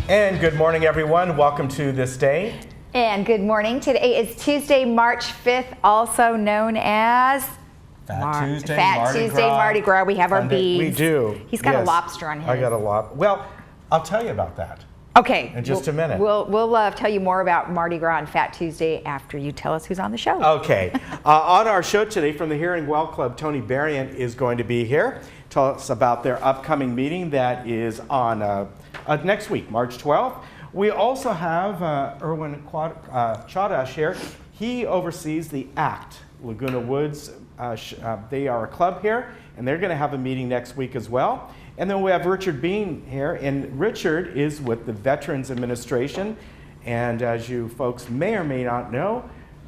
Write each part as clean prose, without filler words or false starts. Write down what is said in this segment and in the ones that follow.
And good morning, everyone. Welcome to This Day. And good morning. Today is Tuesday, March 5th, also known as Fat Tuesday, Mardi Gras. We have our beads. We do. He's got a lobster on his. I got a lobster. Well, I'll tell you about that. Okay. In just a minute. We'll tell you more about Mardi Gras and Fat Tuesday after you tell us who's on the show. Okay. On our show today from the Hearing Well Club, Tony Berrien is going to be here. Tell us about their upcoming meeting that is on next week, March 12th. We also have Erwin Chadash here. He oversees the ACT, Laguna Woods. They are a club here, and they're going to have a meeting next week as well. And then we have Richard Bean here, and Richard is with the Veterans Administration. And as you folks may or may not know,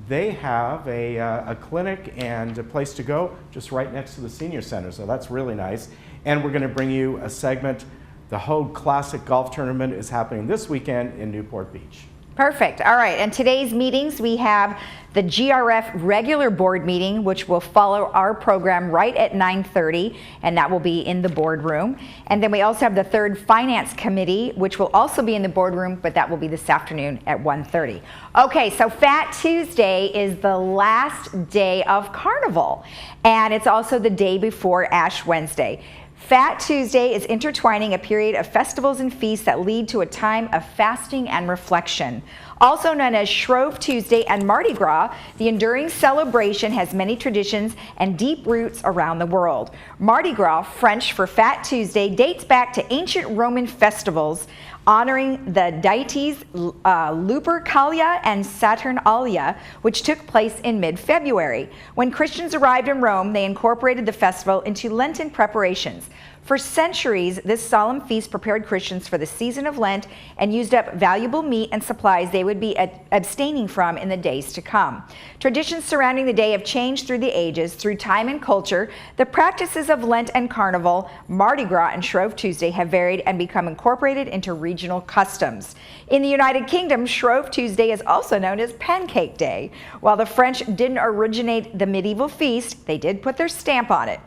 they have a clinic and a place to go just right next to the senior center. So that's really nice. And we're going to bring you a segment. The Hogue Classic Golf Tournament is happening this weekend in Newport Beach. Perfect. All right. And today's meetings, we have the GRF regular board meeting, which will follow our program right at 9:30, and that will be in the boardroom. And then we also have the third finance committee, which will also be in the boardroom, but that will be this afternoon at 1:30. Okay, so Fat Tuesday is the last day of Carnival, and it's also the day before Ash Wednesday. Fat Tuesday is intertwining a period of festivals and feasts that lead to a time of fasting and reflection. Also known as Shrove Tuesday and Mardi Gras, the enduring celebration has many traditions and deep roots around the world. Mardi Gras, French for Fat Tuesday, dates back to ancient Roman festivals honoring the deities Lupercalia and Saturnalia, which took place in mid-February. When Christians arrived in Rome, they incorporated the festival into Lenten preparations. For centuries, this solemn feast prepared Christians for the season of Lent and used up valuable meat and supplies they would be abstaining from in the days to come. Traditions surrounding the day have changed through the ages. Through time and culture, the practices of Lent and Carnival, Mardi Gras, and Shrove Tuesday have varied and become incorporated into regional customs. In the United Kingdom, Shrove Tuesday is also known as Pancake Day. While the French didn't originate the medieval feast, they did put their stamp on it.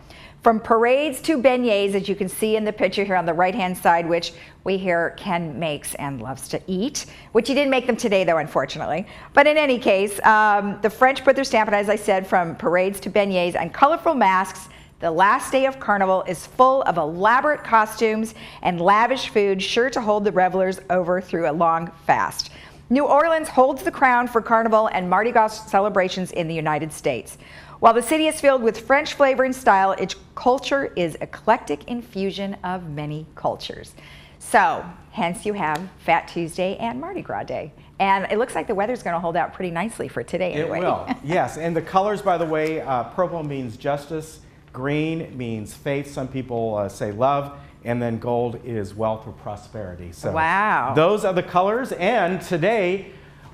From parades to beignets, as you can see in the picture here on the right-hand side, which we hear Ken makes and loves to eat, which he didn't make them today, though, unfortunately. But in any case, the French put their stamp on it, as I said, from parades to beignets and colorful masks. The last day of Carnival is full of elaborate costumes and lavish food, sure to hold the revelers over through a long fast. New Orleans holds the crown for Carnival and Mardi Gras celebrations in the United States. While the city is filled with French flavor and style, its culture is eclectic infusion of many cultures. So, hence you have Fat Tuesday and Mardi Gras Day. And it looks like the weather's going to hold out pretty nicely for today anyway. It will, yes. And the colors, by the way, purple means justice, green means faith, some people say love, and then gold is wealth or prosperity. So wow. Those are the colors. And today,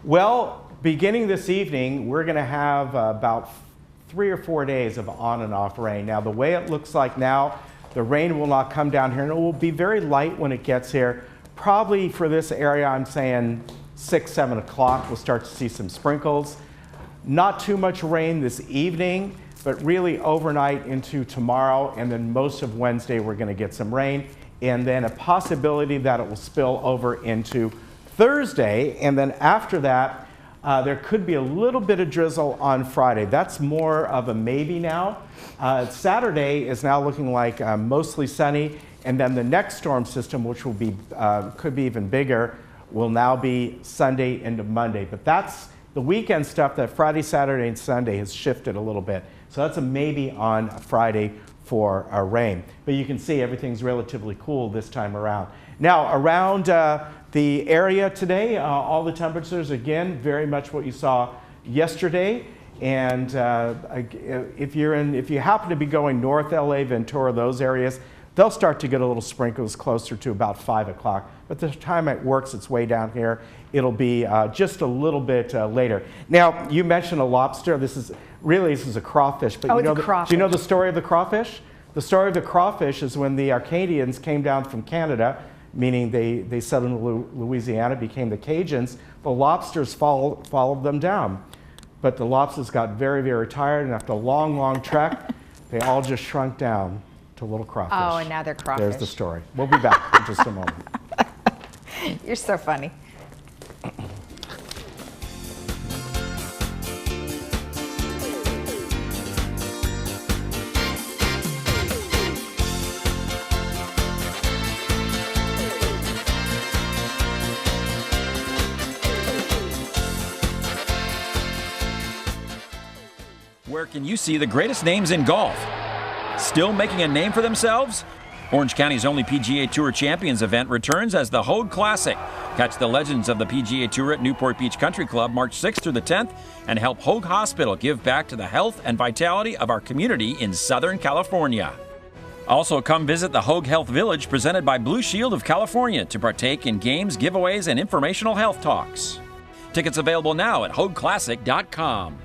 well, beginning this evening, we're going to have about 3 or 4 days of on and off rain. Now, the way it looks like now, the rain will not come down here, and it will be very light when it gets here. Probably for this area, I'm saying 6, 7 o'clock, we'll start to see some sprinkles. Not too much rain this evening, but really overnight into tomorrow, and then most of Wednesday, we're gonna get some rain, and then a possibility that it will spill over into Thursday, and then after that, there could be a little bit of drizzle on Friday. That's more of a maybe now. Saturday is now looking like mostly sunny, and then the next storm system, which will be could be even bigger, will now be Sunday into Monday. But that's the weekend stuff. That Friday, Saturday, and Sunday has shifted a little bit. So that's a maybe on Friday for rain. But you can see everything's relatively cool this time around. Now around the area today, all the temperatures, again, very much what you saw yesterday. And if you happen to be going north LA, Ventura, those areas, they'll start to get a little sprinkles closer to about 5 o'clock. But the time it works its way down here, it'll be just a little bit later. Now, you mentioned a lobster. This is a crawfish. But do you know the story of the crawfish? The story of the crawfish is when the Acadians came down from Canada, meaning they settled in Louisiana, became the Cajuns, the lobsters followed them down. But the lobsters got very, very tired, and after a long, long trek, they all just shrunk down to little crawfish. Oh, and now they're crawfish. There's the story. We'll be back in just a moment. You're so funny. Where can you see the greatest names in golf? Still making a name for themselves? Orange County's only PGA Tour Champions event returns as the Hogue Classic. Catch the legends of the PGA Tour at Newport Beach Country Club March 6th through the 10th and help Hogue Hospital give back to the health and vitality of our community in Southern California. Also, come visit the Hogue Health Village presented by Blue Shield of California to partake in games, giveaways, and informational health talks. Tickets available now at HogueClassic.com.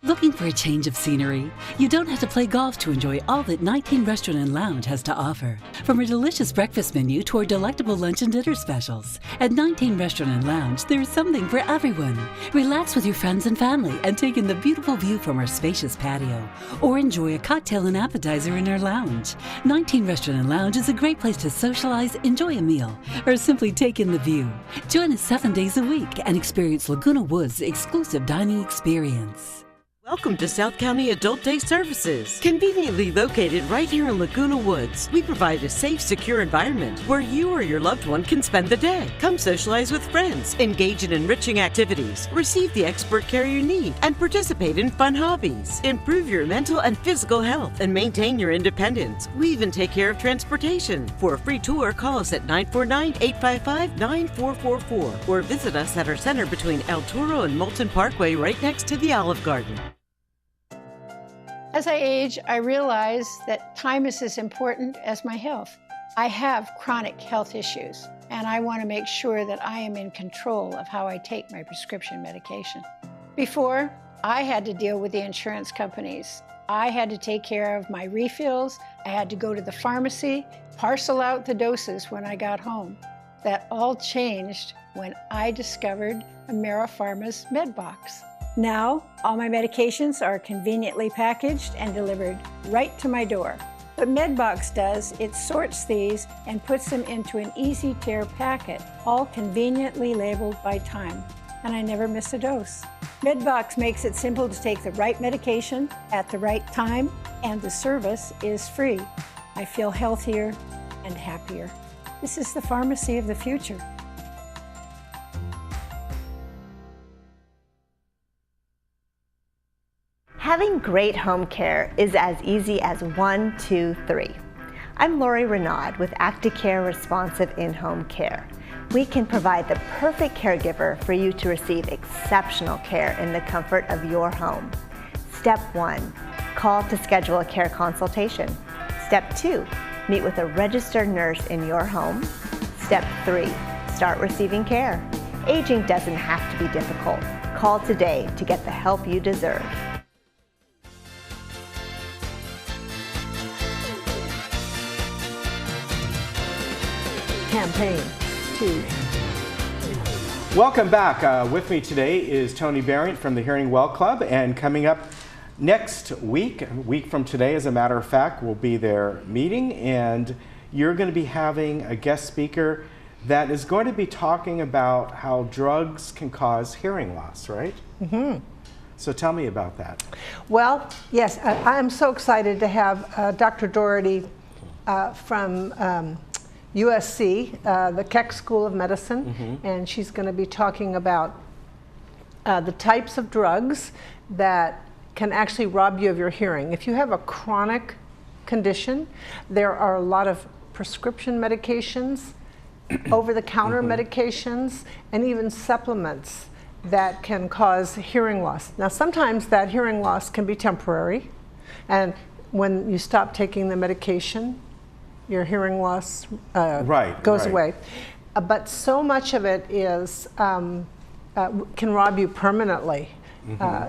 Looking for a change of scenery? You don't have to play golf to enjoy all that 19 Restaurant and Lounge has to offer. From a delicious breakfast menu to our delectable lunch and dinner specials. At 19 Restaurant and Lounge, there is something for everyone. Relax with your friends and family and take in the beautiful view from our spacious patio. Or enjoy a cocktail and appetizer in our lounge. 19 Restaurant and Lounge is a great place to socialize, enjoy a meal, or simply take in the view. Join us 7 days a week and experience Laguna Woods' exclusive dining experience. Welcome to South County Adult Day Services. Conveniently located right here in Laguna Woods, we provide a safe, secure environment where you or your loved one can spend the day. Come socialize with friends, engage in enriching activities, receive the expert care you need, and participate in fun hobbies. Improve your mental and physical health and maintain your independence. We even take care of transportation. For a free tour, call us at 949-855-9444 or visit us at our center between El Toro and Moulton Parkway right next to the Olive Garden. As I age, I realize that time is as important as my health. I have chronic health issues, and I want to make sure that I am in control of how I take my prescription medication. Before, I had to deal with the insurance companies. I had to take care of my refills. I had to go to the pharmacy, parcel out the doses when I got home. That all changed when I discovered AmeriPharma's MedBox. Now, all my medications are conveniently packaged and delivered right to my door. What MedBox does, it sorts these and puts them into an easy-tear packet, all conveniently labeled by time, and I never miss a dose. MedBox makes it simple to take the right medication at the right time, and the service is free. I feel healthier and happier. This is the pharmacy of the future. Having great home care is as easy as 1, 2, 3. I'm Lori Renaud with ActiCare Responsive In-Home Care. We can provide the perfect caregiver for you to receive exceptional care in the comfort of your home. Step 1, call to schedule a care consultation. Step 2, meet with a registered nurse in your home. Step 3, start receiving care. Aging doesn't have to be difficult. Call today to get the help you deserve. Campaign 2. Welcome back. With me today is Tony Barrett from the Hearing Well Club, and coming up next week, a week from today as a matter of fact, will be their meeting, and you're going to be having a guest speaker that is going to be talking about how drugs can cause hearing loss, right? Mm-hmm. So tell me about that. Well, yes, I'm so excited to have Dr. Doherty from USC, the Keck School of Medicine, and she's going to be talking about the types of drugs that can actually rob you of your hearing. If you have a chronic condition, there are a lot of prescription medications, over-the-counter medications, and even supplements that can cause hearing loss. Now, sometimes that hearing loss can be temporary, and when you stop taking the medication, your hearing loss goes away. But so much of it is can rob you permanently.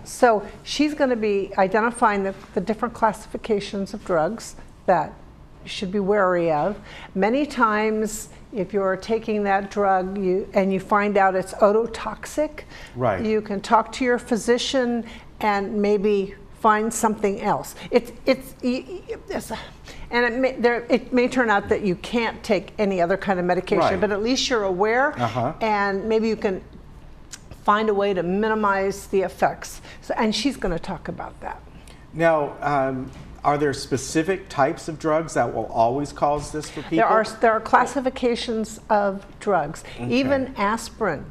So she's going to be identifying the different classifications of drugs that you should be wary of. Many times, if you're taking that drug and you find out it's ototoxic, you can talk to your physician and maybe find something else. And it may turn out that you can't take any other kind of medication, Right. but at least you're aware, and maybe you can find a way to minimize the effects. So, and she's going to talk about that. Now, are there specific types of drugs that will always cause this for people? There are classifications of drugs. Okay. Even aspirin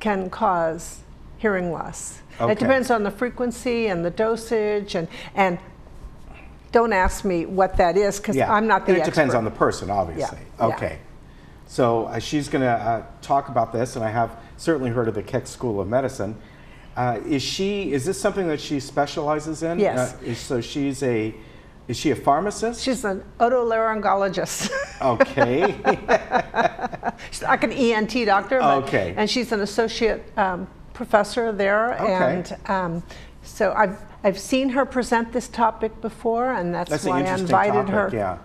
can cause hearing loss. Okay. It depends on the frequency and the dosage, and don't ask me what that is, because I'm not the and it expert. depends on the person, obviously. Yeah. Okay. So she's going to talk about this, and I have certainly heard of the Keck School of Medicine. Is this something that she specializes in? Yes. So is she a pharmacist? She's an otolaryngologist. Okay. She's like an ENT doctor, but, Okay. and she's an associate professor there. Okay. And so I've seen her present this topic before, and that's an why I interesting invited topic, her. Yeah.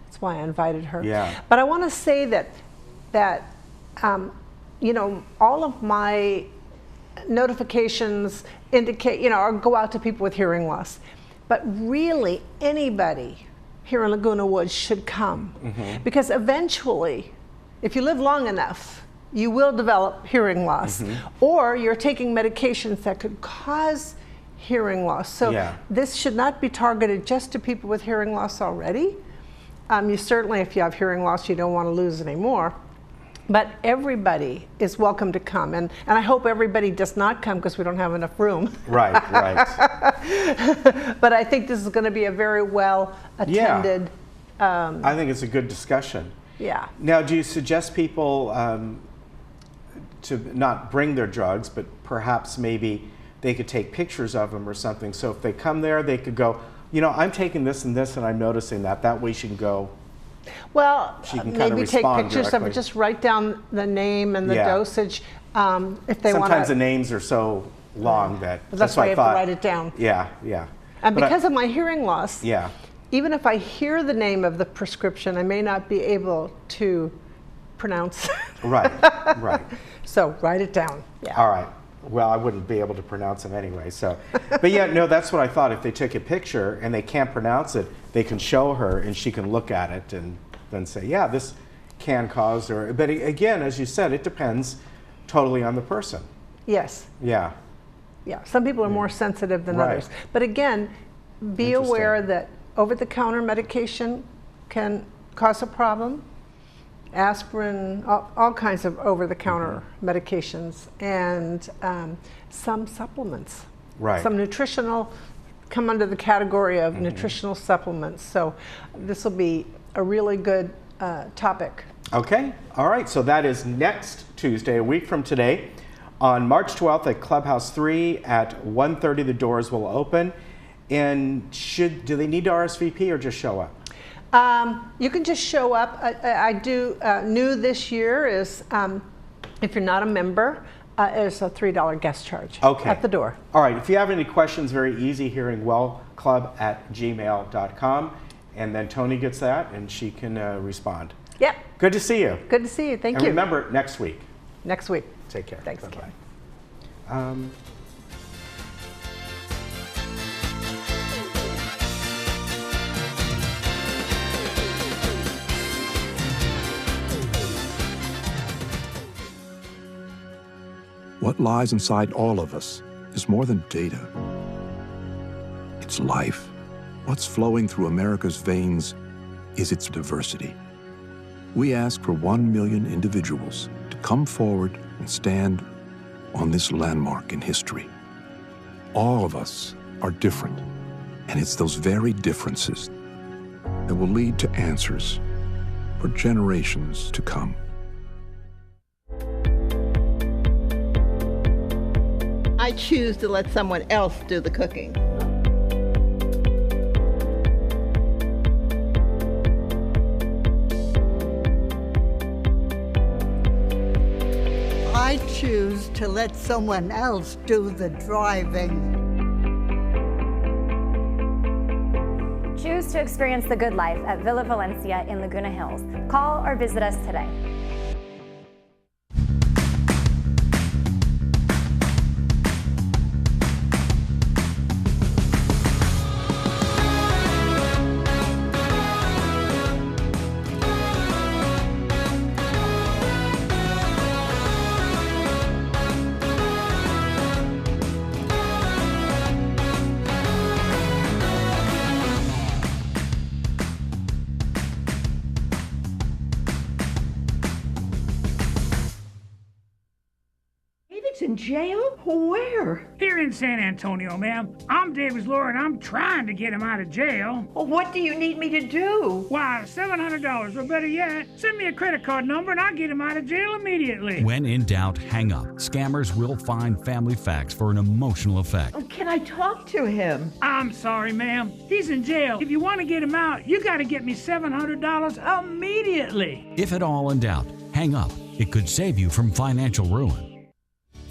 That's why I invited her. Yeah. But I want to say that you know, all of my notifications indicate, you know, or go out to people with hearing loss. But really, anybody here in Laguna Woods should come, because eventually, if you live long enough, you will develop hearing loss, or you're taking medications that could cause hearing loss. So this should not be targeted just to people with hearing loss already. You certainly, if you have hearing loss, you don't want to lose any more. But everybody is welcome to come, and I hope everybody does not come because we don't have enough room. Right, right. But I think this is going to be a very well attended. I think it's a good discussion. Yeah. Now, do you suggest people to not bring their drugs, but perhaps maybe they could take pictures of them or something? So if they come there, they could go, you know, I'm taking this and this, and I'm noticing that. That way she can go. Well, She can kind of maybe take respond pictures of directly. it. Just write down the name and the Yeah. dosage. If they want Sometimes the to. names are so long that That's why I you have thought. to write it down. Yeah, yeah. And But because of my hearing loss, yeah, even if I hear the name of the prescription, I may not be able to pronounce. right, right. So write it down. Yeah. All right. Well, I wouldn't be able to pronounce them anyway. So, but yeah, no, that's what I thought. If they took a picture and they can't pronounce it, they can show her and she can look at it and then say, yeah, this can cause. Or, but again, as you said, it depends totally on the person. Yes. Yeah. Yeah. Some people are more sensitive than Right. others. But again, be Interesting. aware that over-the-counter medication can cause a problem. Aspirin, all kinds of over-the-counter medications, and some supplements. Right. Some nutritional come under the category of nutritional supplements. So this will be a really good topic. Okay. All right. So that is next Tuesday, a week from today, on March 12th at Clubhouse 3 at 1:30. The doors will open. And do they need to RSVP or just show up? You can just show up. I do new this year is if you're not a member, it's a $3 guest charge at the door. All right. If you have any questions, very easy, hearingwellclub@gmail.com. And then Tony gets that and she can respond. Yep. Good to see you. Good to see you. Thank And you. remember, next week. Next week. Take care. Thanks, Bye-bye. Ken. What lies inside all of us is more than data. It's life. What's flowing through America's veins is its diversity. We ask for 1 million individuals to come forward and stand on this landmark in history. All of us are different, and it's those very differences that will lead to answers for generations to come. I choose to let someone else do the cooking. I choose to let someone else do the driving. Choose to experience the good life at Villa Valencia in Laguna Hills. Call or visit us today. David's in jail? Where? Here in San Antonio, ma'am. I'm David's lawyer, and I'm trying to get him out of jail. Well, what do you need me to do? Why, $700, or better yet, send me a credit card number and I'll get him out of jail immediately. When in doubt, hang up. Scammers will find family facts for an emotional effect. Oh, can I talk to him? I'm sorry, ma'am. He's in jail. If you want to get him out, you got to get me $700 immediately. If at all in doubt, hang up. It could save you from financial ruin.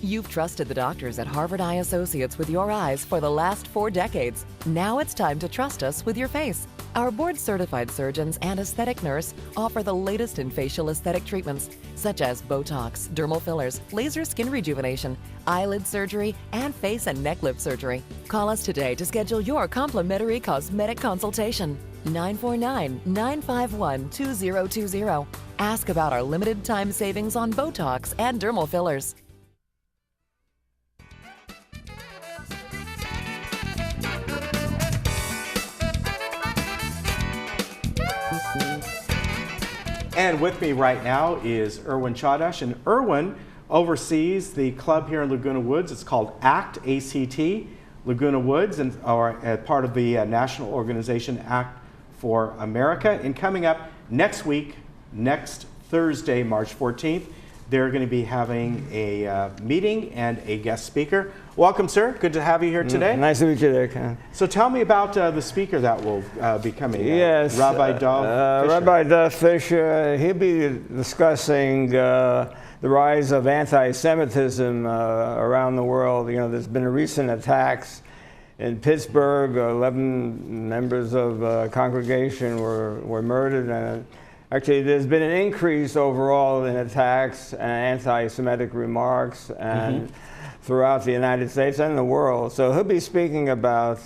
You've trusted the doctors at Harvard Eye Associates with your eyes for the last 4 decades. Now it's time to trust us with your face. Our board-certified surgeons and aesthetic nurse offer the latest in facial aesthetic treatments, such as Botox, dermal fillers, laser skin rejuvenation, eyelid surgery, and face and neck lift surgery. Call us today to schedule your complimentary cosmetic consultation. 949-951-2020. Ask about our limited time savings on Botox and dermal fillers. And with me right now is Erwin Chadash, and Erwin oversees the club here in Laguna Woods. It's called ACT, A-C-T, Laguna Woods, and are part of the national organization ACT for America. And coming up next week, next Thursday, March 14th, they're going to be having a meeting and a guest speaker. Welcome, sir. Good to have you here today. Nice to meet you there, Ken. So tell me about the speaker that will be coming. Yes, Rabbi Dov Fisher. Rabbi Dov Fisher. He'll be discussing the rise of anti-Semitism around the world. You know, there's been recent attacks in Pittsburgh. 11 members of congregation were murdered, and actually, there's been an increase overall in attacks and anti-Semitic remarks and throughout the United States and the world. So he'll be speaking about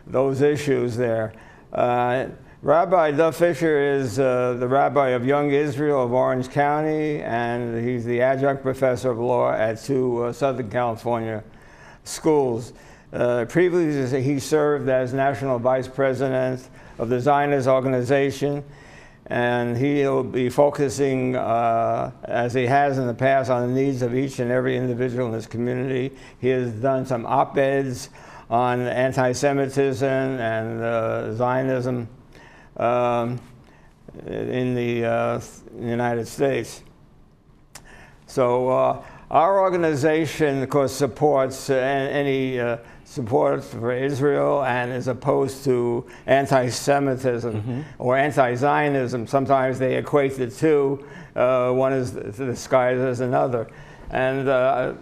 those issues there. Rabbi Dov Fisher is the rabbi of Young Israel of Orange County, and he's the adjunct professor of law at 2 Southern California schools. Previously, he served as national vice president of the Zionist organization, and he'll be focusing, as he has in the past, on the needs of each and every individual in this community. He has done some op-eds on anti-Semitism and Zionism in the United States. So our organization, of course, supports any support for Israel and is opposed to anti-Semitism or anti-Zionism. Sometimes they equate the two. One is disguised as another. And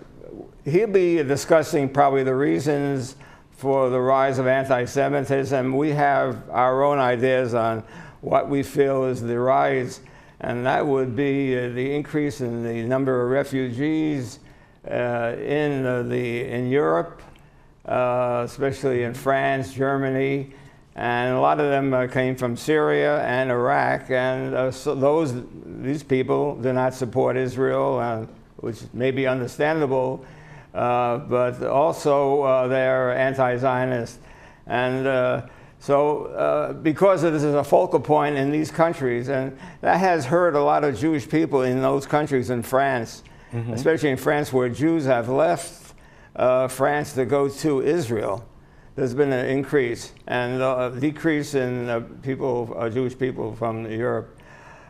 he'll be discussing probably the reasons for the rise of anti-Semitism. We have our own ideas on what we feel is the rise, and that would be the increase in the number of refugees in Europe, especially in France, Germany, and a lot of them came from Syria and Iraq, and so these people do not support Israel, which may be understandable, but also they're anti-Zionist. And so because this is a focal point in these countries, and that has hurt a lot of Jewish people in those countries in France, especially in France where Jews have left France to go to Israel. There's been an increase and a decrease in Jewish people from Europe.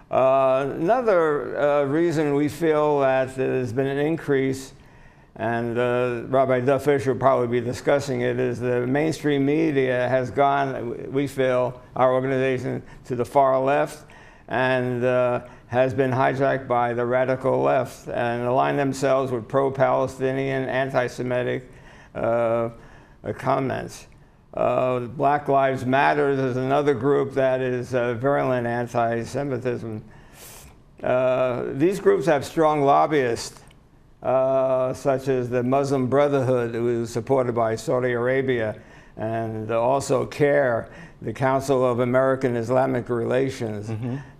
Another reason we feel that there's been an increase, and Rabbi Dov Fisher will probably be discussing it, is the mainstream media has gone, we feel, our organization, to the far left, and has been hijacked by the radical left and align themselves with pro-Palestinian, anti-Semitic comments. Black Lives Matter is another group that is virulent anti-Semitism. These groups have strong lobbyists, such as the Muslim Brotherhood, who is supported by Saudi Arabia, and also CARE, the Council of American Islamic Relations.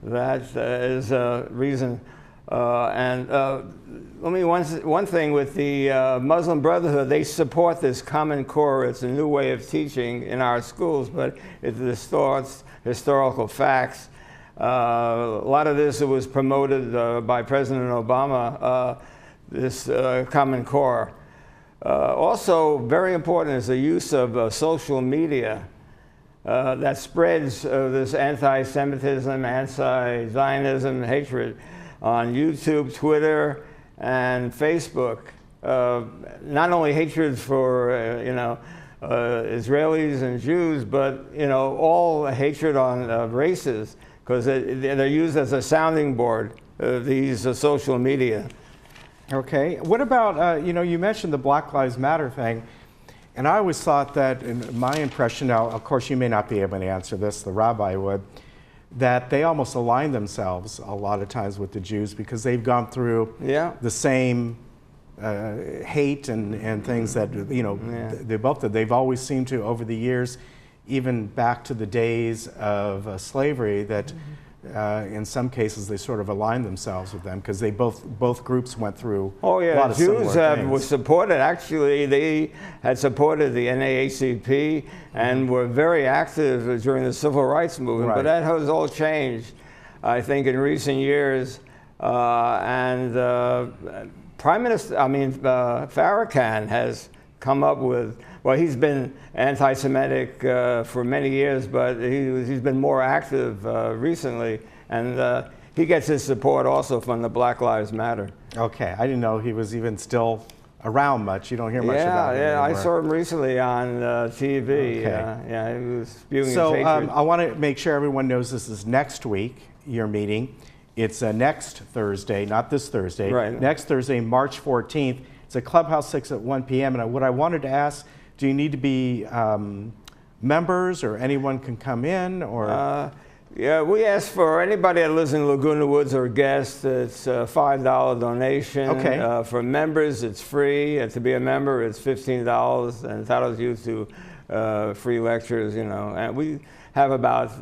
That is a reason. One thing with the Muslim Brotherhood, they support this Common Core. It's a new way of teaching in our schools, but it distorts historical facts. A lot of this was promoted by President Obama this common core. Also, very important is the use of social media that spreads this anti-Semitism, anti-Zionism, hatred on YouTube, Twitter, and Facebook. Not only hatred for Israelis and Jews, but all hatred on races, because they're used as a sounding board. These social media. Okay. What about, you mentioned the Black Lives Matter thing, and I always thought that, in my impression, now, of course, you may not be able to answer this, the rabbi would, that they almost align themselves a lot of times with the Jews because they've gone through the same hate and things that, they both did. They've always seemed to, over the years, even back to the days of slavery, that in some cases they sort of aligned themselves with them because they both groups went through a lot of Jews similar things. were supported. Actually, they had supported the NAACP and were very active during the civil rights movement. But that has all changed, I think, in recent years. Prime Minister, Farrakhan has come up with, well, he's been anti-Semitic for many years, but he's been more active recently, and he gets his support also from the Black Lives Matter. Okay, I didn't know he was even still around much. You don't hear much about him anymore. I saw him recently on TV. Okay. He was spewing his hatred. So I want to make sure everyone knows this is next week, your meeting. It's next Thursday, not this Thursday. Right. Next Thursday, March 14th. It's at Clubhouse 6 at 1 p.m. And what I wanted to ask, do you need to be members or anyone can come in? Or yeah, we ask for anybody that lives in Laguna Woods or guests, it's a $5 donation. Okay. For members, it's free. And to be a member, it's $15 and entitles you to free lectures, And we have about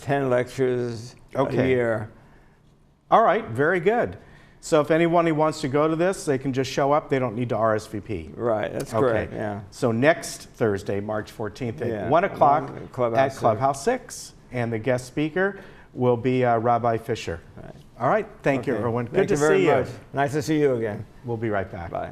10 lectures a year. All right, very good. So if anyone who wants to go to this, they can just show up. They don't need to RSVP. Right, that's correct, yeah. So next Thursday, March 14th at 1 o'clock at Clubhouse 6. And the guest speaker will be Rabbi Fisher. Right. All right, thank you, everyone. Good to see you. Nice to see you again. We'll be right back. Bye.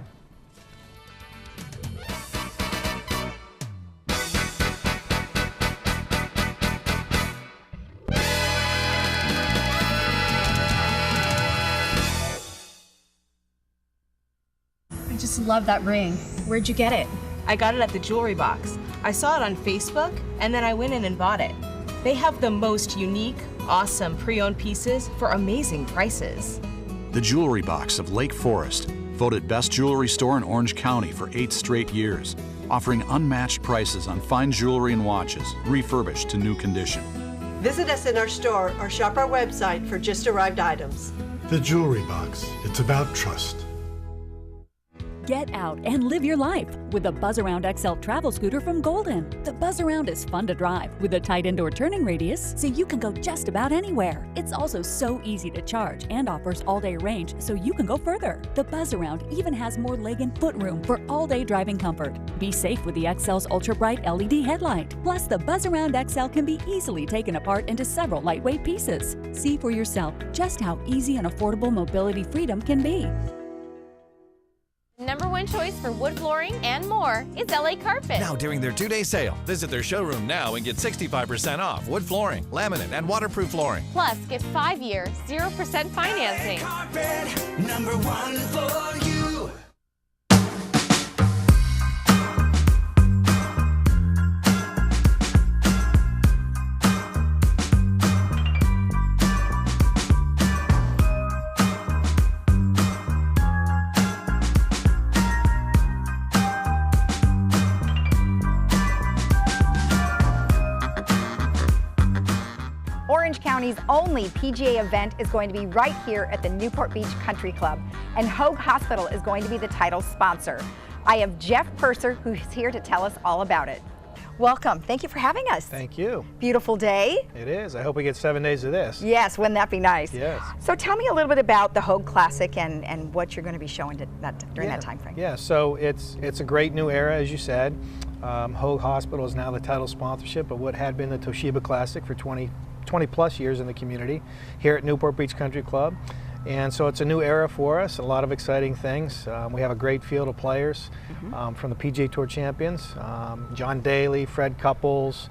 I just love that ring. Where'd you get it? I got it at the jewelry box. I saw it on Facebook, and then I went in and bought it. They have the most unique, awesome pre-owned pieces for amazing prices. The Jewelry Box of Lake Forest, voted best jewelry store in Orange County for 8 straight years, offering unmatched prices on fine jewelry and watches, refurbished to new condition. Visit us in our store or shop our website for just arrived items. The Jewelry Box. It's about trust. Get out and live your life with the Buzz Around XL travel scooter from Golden. The Buzz Around is fun to drive with a tight indoor turning radius so you can go just about anywhere. It's also so easy to charge and offers all-day range so you can go further. The Buzz Around even has more leg and foot room for all-day driving comfort. Be safe with the XL's ultra-bright LED headlight. Plus, the Buzz Around XL can be easily taken apart into several lightweight pieces. See for yourself just how easy and affordable mobility freedom can be. #1 choice for wood flooring and more is LA Carpet. Now during their 2-day sale, visit their showroom now and get 65% off wood flooring, laminate, and waterproof flooring. Plus, get 5-year, 0% financing. LA Carpet, #1 for you. Orange County's only PGA event is going to be right here at the Newport Beach Country Club, and Hoag Hospital is going to be the title sponsor. I have Jeff Purser, who's here to tell us all about it. Welcome. Thank you for having us. Thank you. Beautiful day. It is. I hope we get 7 days of this. Yes, wouldn't that be nice? Yes. So tell me a little bit about the Hoag Classic and what you're going to be showing during that time frame. Yeah, so it's a great new era, as you said. Hoag Hospital is now the title sponsorship of what had been the Toshiba Classic for 20 plus years in the community here at Newport Beach Country Club. And so it's a new era for us, a lot of exciting things. We have a great field of players from the PGA Tour champions, John Daly, Fred Couples,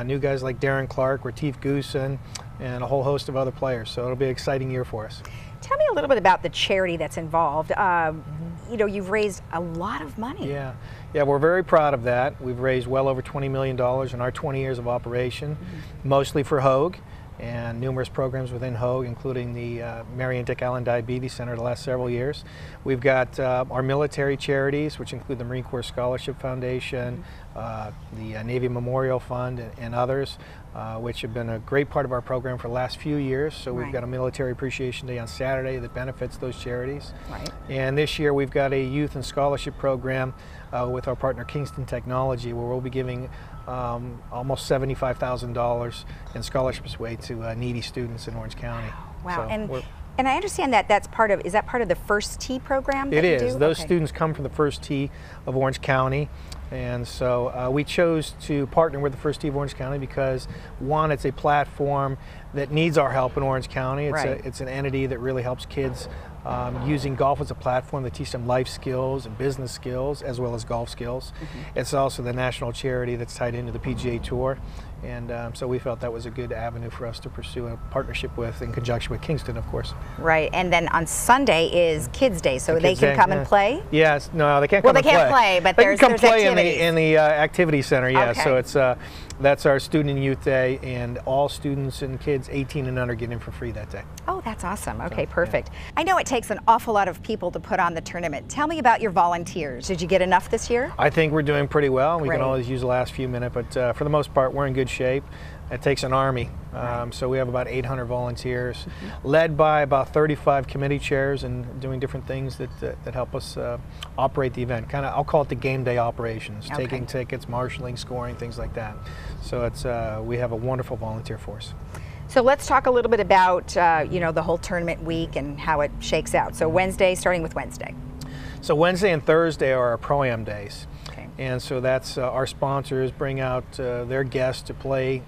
new guys like Darren Clark, Retief Goosen, and a whole host of other players. So it'll be an exciting year for us. Tell me a little bit about the charity that's involved. You know, you've raised a lot of money. Yeah, we're very proud of that. We've raised well over $20 million in our 20 years of operation, mostly for Hogue, and numerous programs within Hogue, including the Mary and Dick Allen Diabetes Center the last several years. We've got our military charities, which include the Marine Corps Scholarship Foundation, the Navy Memorial Fund, and others, which have been a great part of our program for the last few years. So we've got a Military Appreciation Day on Saturday that benefits those charities. And this year we've got a youth and scholarship program with our partner Kingston Technology, where we'll be giving almost $75,000 in scholarships away to needy students in Orange County. Wow. So and I understand that that's part of, is that part of the First Tee program? It is. Those students come from the First Tee of Orange County. And so we chose to partner with the First Tee of Orange County because, one, it's a platform that needs our help in Orange County. It's an entity that really helps kids using golf as a platform to teach them life skills and business skills as well as golf skills. It's also the national charity that's tied into the PGA Tour. And so we felt that was a good avenue for us to pursue a partnership with, in conjunction with Kingston, of course. Right, and then on Sunday is Kids Day, so they can come and play? Yes, no, they can't come and play. Well, they can't play, but they there's can come play activities. in the activity center, yeah. So it's that's our Student and Youth Day, and all students and kids 18 and under get in for free that day. Oh, that's awesome. Okay, perfect. I know it takes an awful lot of people to put on the tournament. Tell me about your volunteers. Did you get enough this year? I think we're doing pretty well. We can always use the last few minutes, but for the most part, we're in good shape. It takes an army. So we have about 800 volunteers, led by about 35 committee chairs and doing different things that help us operate the event. Kind of, I'll call it the game day operations, taking tickets, marshaling, scoring, things like that. So it's we have a wonderful volunteer force. So let's talk a little bit about you know, the whole tournament week and how it shakes out. So Wednesday, starting with Wednesday. So Wednesday and Thursday are our Pro-Am days. And so that's our sponsors bring out their guests to play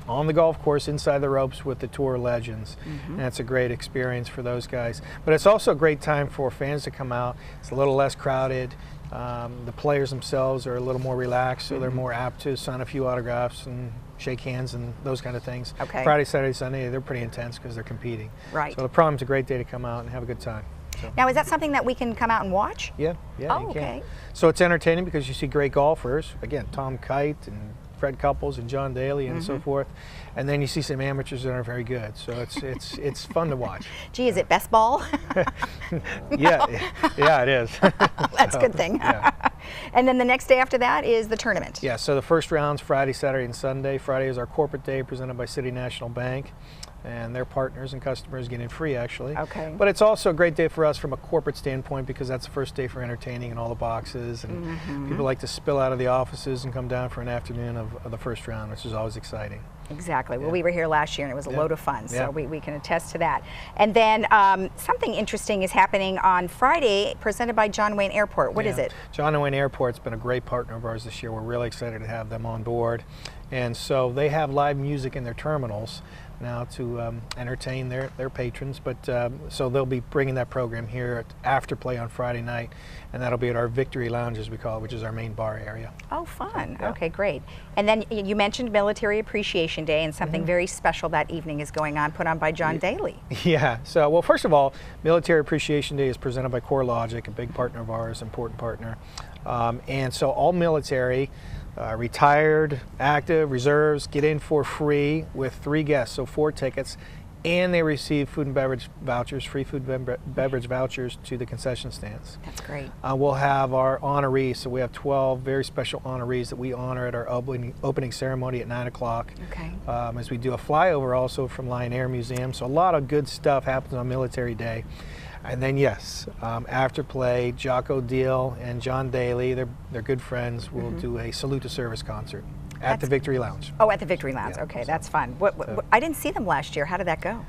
on the golf course inside the ropes with the tour legends. And it's a great experience for those guys. But it's also a great time for fans to come out. It's a little less crowded. The players themselves are a little more relaxed, so they're more apt to sign a few autographs and shake hands and those kind of things. Friday, Saturday, Sunday, they're pretty intense because they're competing. So the Pro-Am's a great day to come out and have a good time. Now, is that something that we can come out and watch? Yeah, you can. So it's entertaining because you see great golfers. Again, Tom Kite and Fred Couples and John Daly and so forth. And then you see some amateurs that are very good. So it's fun to watch. Gee, is it best ball? Yeah, it is. That's a good thing. And then the next day after that is the tournament. Yeah, so the first round's Friday, Saturday, and Sunday. Friday is our corporate day presented by City National Bank. And their partners and customers get in free, actually. But it's also a great day for us from a corporate standpoint because that's the first day for entertaining in all the boxes. And people like to spill out of the offices and come down for an afternoon of the first round, which is always exciting. Exactly. Well, we were here last year and it was a load of fun, so we can attest to that. And then something interesting is happening on Friday, presented by John Wayne Airport. What is it? John Wayne Airport's been a great partner of ours this year. We're really excited to have them on board. And so they have live music in their terminals now to entertain their patrons, but so they'll be bringing that program here after play on Friday night, and that'll be at our Victory Lounge, as we call it, which is our main bar area. Oh, fun. Okay, great. And then you mentioned Military Appreciation Day, and something very special that evening is going on, put on by John Daly. Yeah, so, well, first of all, Military Appreciation Day is presented by CoreLogic, a big partner of ours, important partner. And so all military, retired, active, reserves get in for free with 3 guests, so 4 tickets, and they receive food and beverage vouchers, free food and beverage vouchers to the concession stands. That's great. We'll have our honorees, so we have 12 very special honorees that we honor at our opening ceremony at 9 o'clock. As we do a flyover also from Lion Air Museum, so a lot of good stuff happens on Military Day. And then after play, Jocko Deal and John Daly, they're good friends, will do a salute to service concert at the Victory Lounge. Oh, at the Victory Lounge. Okay, that's fun. I didn't see them last year. How did that go?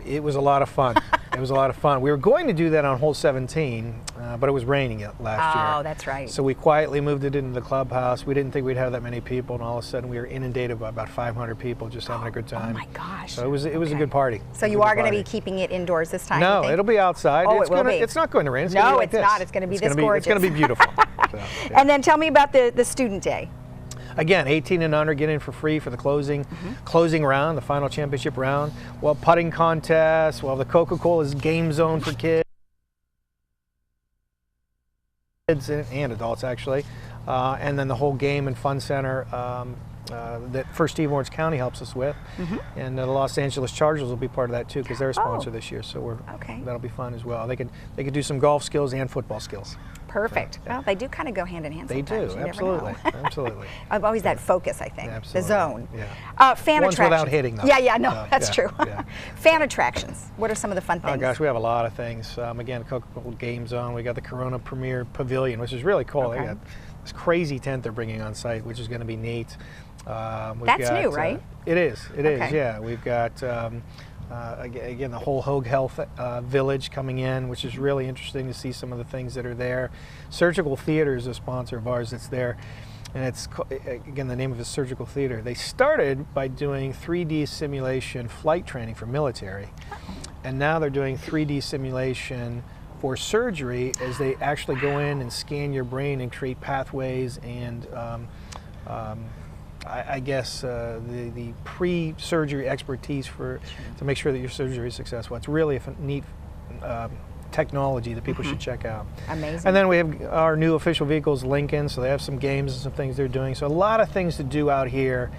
It was a lot of fun. It was a lot of fun. We were going to do that on hole 17, but it was raining last year. Oh, that's right. So we quietly moved it into the clubhouse. We didn't think we'd have that many people, and all of a sudden we were inundated by about 500 people just having a good time. Oh my gosh. So it was a good party. So you are going to be keeping it indoors this time? No, it'll be outside. Oh, it will be. It's not going to rain. It's no, gonna be like it's this. not. It's going to be this gorgeous. It's going to be beautiful. So, yeah. And then tell me about the student day. Again, 18 and under get in for free for the closing round, the final championship round. Well, putting contest. Well, the Coca-Cola's game zone for kids and adults actually, and then the whole game and fun center that First Steve Orange County helps us with, and the Los Angeles Chargers will be part of that too because they're a sponsor this year. So that'll be fun as well. They could do some golf skills and football skills. Perfect. Well, they do kind of go hand in hand They sometimes. do, You absolutely, absolutely. I've always that focus, I think. Absolutely. The zone. Yeah. Fan Ones attractions. without hitting, though. Yeah, no, So, that's yeah, true. yeah. Fan attractions. What are some of the fun things? Oh gosh, we have a lot of things. Again, Coca-Cola Game Zone. We got the Corona Premier Pavilion, which is really cool. They got this crazy tent they're bringing on site, which is going to be neat. That's new, right? It is. It is. Yeah, we've got again the whole Hoag Health Village coming in, which is really interesting to see some of the things that are there. Surgical Theater is a sponsor of ours that's there, and it's again the name of the Surgical Theater. They started by doing 3D simulation flight training for military, and now they're doing 3D simulation for surgery as they actually go in and scan your brain and create pathways and I guess the pre-surgery expertise to make sure that your surgery is successful. It's really a neat technology that people should check out. Amazing. And then we have our new official vehicles, Lincoln, so they have some games and some things they're doing. So a lot of things to do out here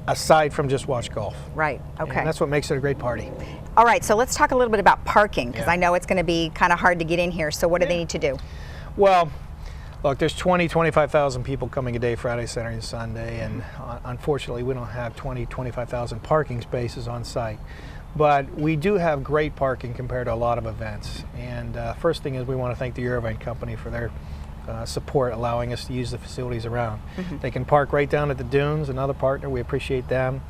aside from just watch golf. Right, okay. And that's what makes it a great party. All right, so let's talk a little bit about parking, because I know it's going to be kind of hard to get in here. So what do they need to do? Well, look, there's 25,000 people coming a day, Friday, Saturday, and Sunday, and unfortunately we don't have 25,000 parking spaces on site. But we do have great parking compared to a lot of events. And first thing is we want to thank the Irvine Company for their support, allowing us to use the facilities around. They can park right down at the dunes, another partner, we appreciate them.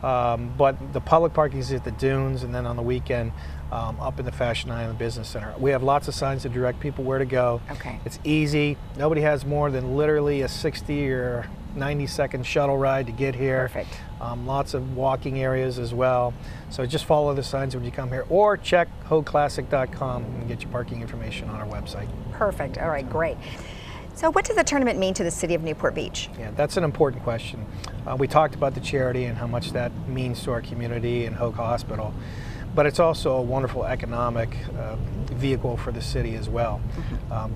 But the public parking is at the dunes, and then on the weekend up in the Fashion Island Business Center. We have lots of signs to direct people where to go. Okay. It's easy. Nobody has more than literally a 60 or 90-second shuttle ride to get here. Perfect. Lots of walking areas as well. So just follow the signs when you come here, or check hoagclassic.com and get your parking information on our website. Perfect. All right, great. So what does the tournament mean to the city of Newport Beach? Yeah, that's an important question. We talked about the charity and how much that means to our community and Hoag Hospital, but it's also a wonderful economic vehicle for the city as well.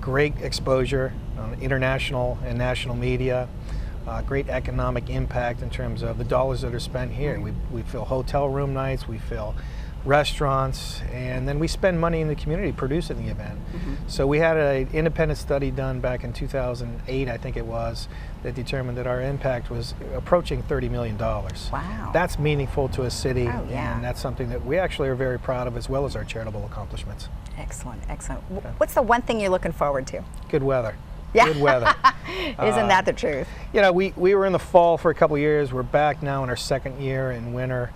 Great exposure on international and national media, great economic impact in terms of the dollars that are spent here. We fill hotel room nights, we fill restaurants, and then we spend money in the community producing the event. So we had an independent study done back in 2008, I think it was, that determined that our impact was approaching $30 million. Wow. That's meaningful to a city, Oh, yeah. and that's something that we actually are very proud of, as well as our charitable accomplishments. Excellent, excellent. What's the one thing you're looking forward to? Good weather. Yeah. Good weather. Isn't that the truth? You know, we were in the fall for a couple of years. We're back now in our second year in winter.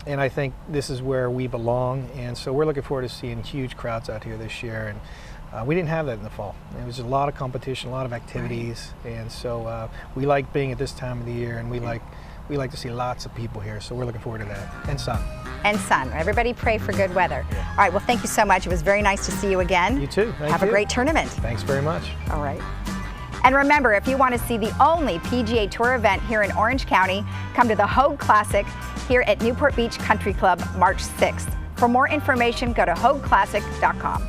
And I think this is where we belong, and so we're looking forward to seeing huge crowds out here this year. And we didn't have that in the fall. It was a lot of competition, a lot of activities, and so we like being at this time of the year, and we like to see lots of people here. So we're looking forward to that, and sun. And sun. Everybody pray for good weather. All right, well, thank you so much. It was very nice to see you again. You too. Thank Have you. a great tournament. Thanks very much. All right. And remember, if you want to see the only PGA Tour event here in Orange County, come to the Hoag Classic here at Newport Beach Country Club March 6th. For more information, go to hoagclassic.com.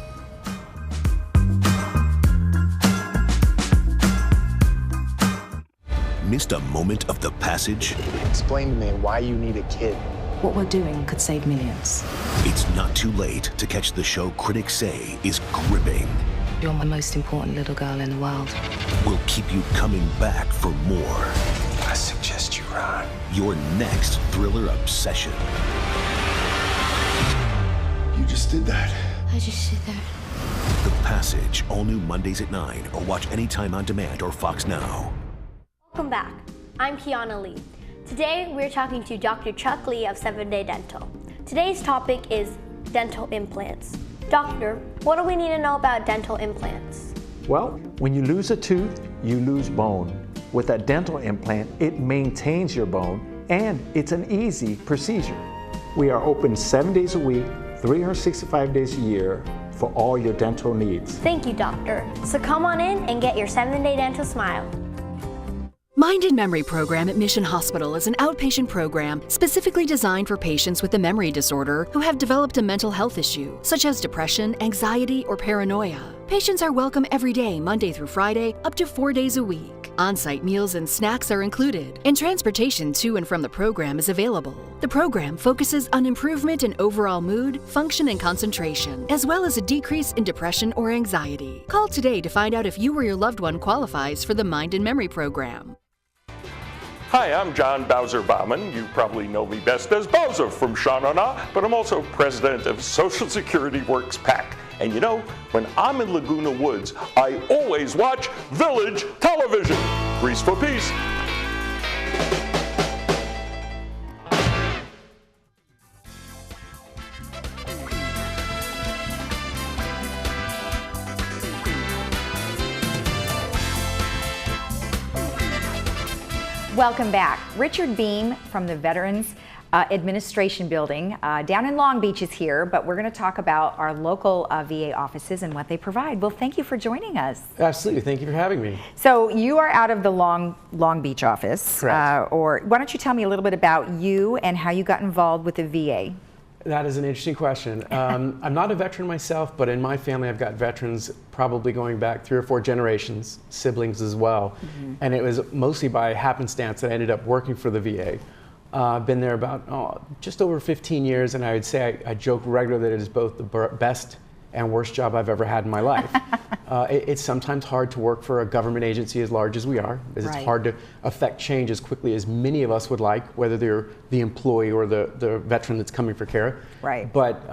Missed a moment of the passage? Explain to me why you need a kid. What we're doing could save millions. It's not too late to catch the show critics say is gripping. You're my most important little girl in the world. Will keep you coming back for more. I suggest you run. Your next thriller obsession. You just did that. I just sit there. The Passage, all new Mondays at 9, or watch anytime on demand or Fox Now. Welcome back. I'm Kiana Lee. Today we're talking to Dr. Chuck Lee of 7 Day Dental. Today's topic is dental implants. Doctor, what do we need to know about dental implants? Well, when you lose a tooth, you lose bone. With a dental implant, it maintains your bone, and it's an easy procedure. We are open 7 days a week, 365 days a year for all your dental needs. Thank you, doctor. So come on in and get your 7-day dental smile. Mind and Memory Program at Mission Hospital is an outpatient program specifically designed for patients with a memory disorder who have developed a mental health issue, such as depression, anxiety, or paranoia. Patients are welcome every day, Monday through Friday, up to 4 days a week. On-site meals and snacks are included, and transportation to and from the program is available. The program focuses on improvement in overall mood, function, and concentration, as well as a decrease in depression or anxiety. Call today to find out if you or your loved one qualifies for the Mind and Memory Program. Hi, I'm John Bowser Bauman. You probably know me best as Bowser from Sha-Na-Na, but I'm also president of Social Security Works PAC. And you know, when I'm in Laguna Woods, I always watch Village television. Grease for peace. Welcome back. Richard Beam from the Veterans Administration Building down in Long Beach is here, but we're going to talk about our local VA offices and what they provide. Well, thank you for joining us. Absolutely. Thank you for having me. So you are out of the Long Beach office. Correct. Or why don't you tell me a little bit about you and how you got involved with the VA? That is an interesting question. I'm not a veteran myself, but in my family I've got veterans probably going back 3 or 4 generations, siblings as well. Mm-hmm. And it was mostly by happenstance that I ended up working for the VA. I've been there about just over 15 years, and I would say I joke regularly that it is both the best and worst job I've ever had in my life. It's sometimes hard to work for a government agency as large as we are, because it's hard to affect change as quickly as many of us would like, whether they're the employee or the veteran that's coming for care. Right. But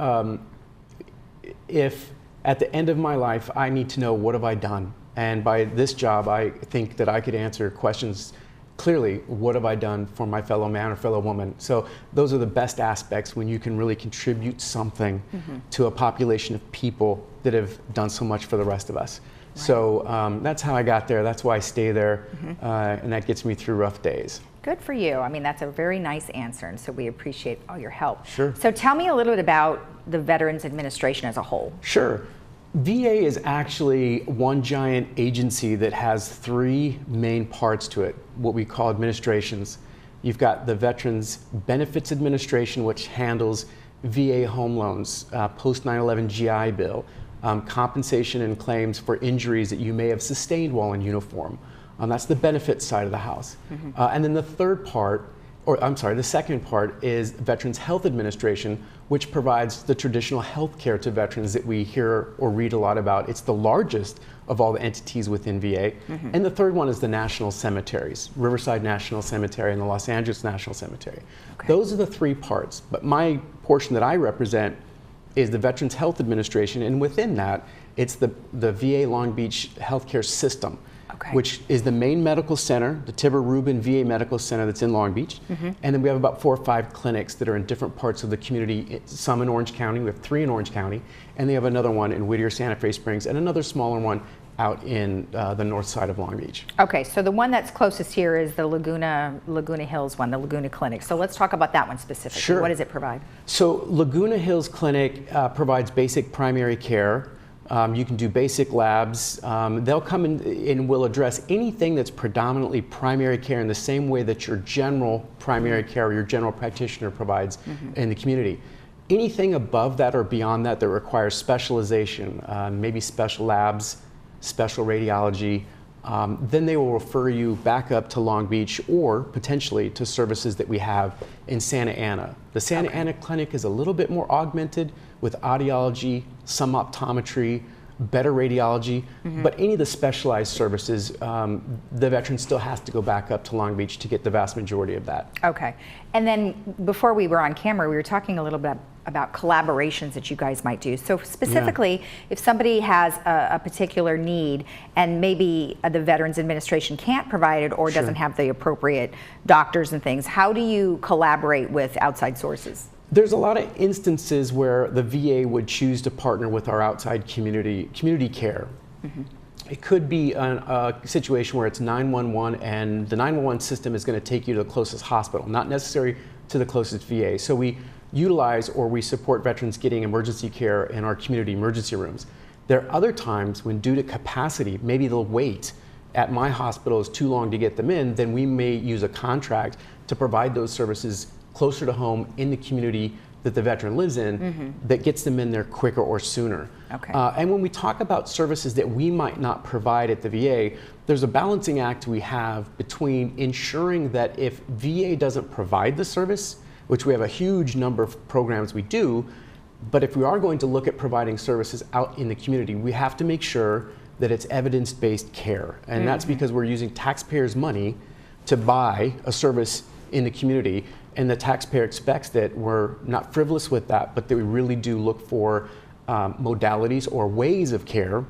if at the end of my life I need to know what have I done, and by this job I think that I could answer questions clearly, what have I done for my fellow man or fellow woman? So those are the best aspects when you can really contribute something to a population of people that have done so much for the rest of us. Right. So that's how I got there. That's why I stay there, and that gets me through rough days. Good for you. I mean, that's a very nice answer, and so we appreciate all your help. Sure. So tell me a little bit about the Veterans Administration as a whole. Sure. VA is actually one giant agency that has 3 main parts to it, what we call administrations. You've got the Veterans Benefits Administration, which handles VA home loans, post 9/11 GI Bill, compensation and claims for injuries that you may have sustained while in uniform. That's the benefits side of the house. And then the second part is Veterans Health Administration, which provides the traditional health care to veterans that we hear or read a lot about. It's the largest of all the entities within VA. And the third one is the national cemeteries, Riverside National Cemetery and the Los Angeles National Cemetery. Okay. Those are the 3 parts, but my portion that I represent is the Veterans Health Administration, and within that, it's the VA Long Beach healthcare system. Okay. Which is the main medical center, the Tiber Rubin VA Medical Center that's in Long Beach. And then we have about 4 or 5 clinics that are in different parts of the community, some in Orange County. We have 3 in Orange County, and they have another one in Whittier, Santa Fe Springs, and another smaller one out in the north side of Long Beach. Okay, so the one that's closest here is the Laguna Hills one, the Laguna Clinic. So let's talk about that one specifically. Sure. What does it provide? So Laguna Hills Clinic provides basic primary care. You can do basic labs. They'll come in and will address anything that's predominantly primary care in the same way that your general primary care or your general practitioner provides in the community. Anything above that or beyond that that requires specialization, maybe special labs, special radiology, then they will refer you back up to Long Beach or potentially to services that we have in Santa Ana. The Santa Ana Clinic is a little bit more augmented with audiology, some optometry, better radiology, but any of the specialized services, the veteran still has to go back up to Long Beach to get the vast majority of that. Okay. And then before we were on camera, we were talking a little bit about collaborations that you guys might do. So specifically, if somebody has a particular need and maybe the Veterans Administration can't provide it or doesn't have the appropriate doctors and things, how do you collaborate with outside sources? There's a lot of instances where the VA would choose to partner with our outside community care. It could be a situation where it's 911 and the 911 system is going to take you to the closest hospital, not necessarily to the closest VA. So we utilize or we support veterans getting emergency care in our community emergency rooms. There are other times when, due to capacity, maybe the wait at my hospital is too long to get them in, then we may use a contract to provide those services closer to home in the community that the veteran lives in, that gets them in there quicker or sooner. Okay. And when we talk about services that we might not provide at the VA, there's a balancing act we have between ensuring that if VA doesn't provide the service, which we have a huge number of programs we do, but if we are going to look at providing services out in the community, we have to make sure that it's evidence-based care. And that's because we're using taxpayers' money to buy a service in the community, and the taxpayer expects that we're not frivolous with that, but that we really do look for modalities or ways of care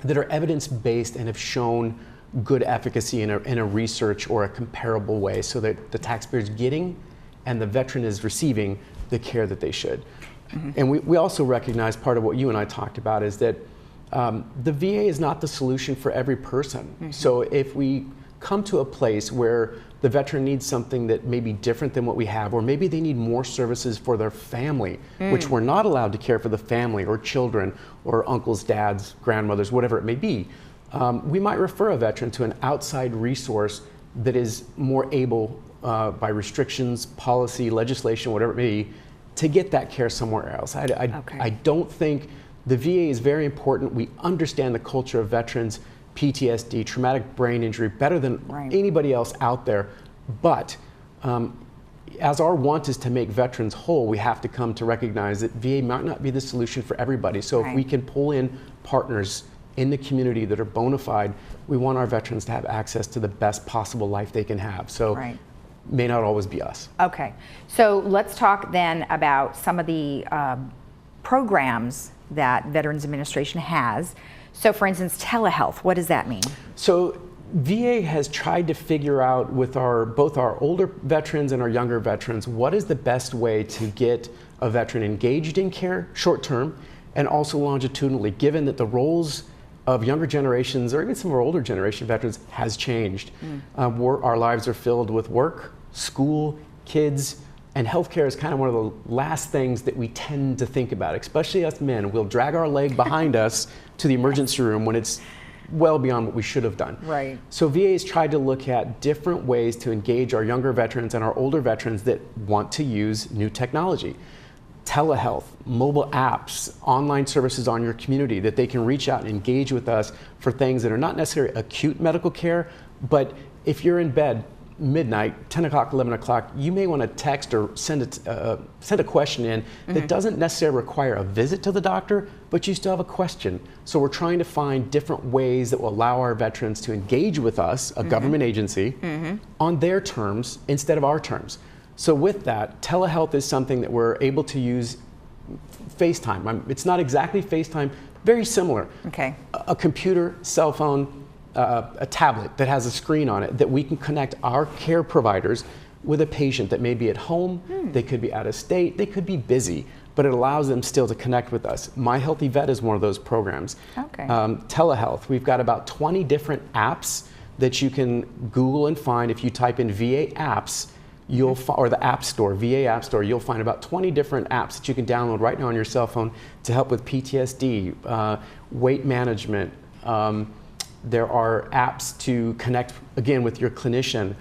that are evidence-based and have shown good efficacy in a research or a comparable way, so that the taxpayer's getting and the veteran is receiving the care that they should. And we also recognize, part of what you and I talked about is that the VA is not the solution for every person. So if we come to a place where the veteran needs something that may be different than what we have, or maybe they need more services for their family, which we're not allowed to care for the family or children or uncles, dads, grandmothers, whatever it may be, we might refer a veteran to an outside resource that is more able, by restrictions, policy, legislation, whatever it may be, to get that care somewhere else. I don't think the VA is very important. We understand the culture of veterans, PTSD, traumatic brain injury, better than anybody else out there. But as our want is to make veterans whole, we have to come to recognize that VA might not be the solution for everybody. So if we can pull in partners in the community that are bona fide, we want our veterans to have access to the best possible life they can have. So may not always be us. Okay, so let's talk then about some of the programs that Veterans Administration has. So for instance, telehealth, what does that mean? So VA has tried to figure out with both our older veterans and our younger veterans, what is the best way to get a veteran engaged in care short term and also longitudinally, given that the roles of younger generations or even some of our older generation veterans has changed. Our lives are filled with work, school, kids, and healthcare is kind of one of the last things that we tend to think about, especially us men. We'll drag our leg behind us to the emergency room when it's well beyond what we should have done. Right. So VA has tried to look at different ways to engage our younger veterans and our older veterans that want to use new technology. Telehealth, mobile apps, online services on your community that they can reach out and engage with us for things that are not necessarily acute medical care, but if you're in bed midnight, 10 o'clock, 11 o'clock, you may want to text or send a question in that doesn't necessarily require a visit to the doctor, but you still have a question. So we're trying to find different ways that will allow our veterans to engage with us, a government agency, on their terms instead of our terms. So with that, telehealth is something that we're able to use. FaceTime, it's not exactly FaceTime, very similar. Okay. A computer, cell phone, a tablet that has a screen on it that we can connect our care providers with a patient that may be at home, they could be out of state, they could be busy, but it allows them still to connect with us. My Healthy Vet is one of those programs. Okay. Telehealth, we've got about 20 different apps that you can Google and find. If you type in VA apps, or the App Store, VA App Store, you'll find about 20 different apps that you can download right now on your cell phone to help with PTSD, weight management. There are apps to connect, again, with your clinician.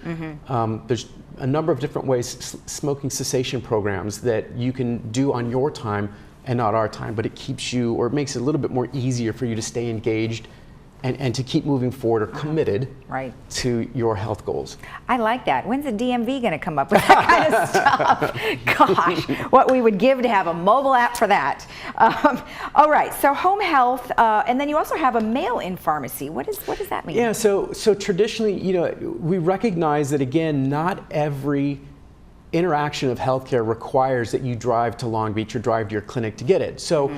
There's a number of different ways, smoking cessation programs that you can do on your time and not our time, but it keeps you, or it makes it a little bit more easier for you to stay engaged and to keep moving forward or committed to your health goals. I like that. When's the DMV going to come up with that kind of stuff? Gosh, what we would give to have a mobile app for that. All right, so home health, and then you also have a mail-in pharmacy. What does that mean? Yeah, so traditionally, we recognize that, again, not every interaction of healthcare requires that you drive to Long Beach or drive to your clinic to get it. So.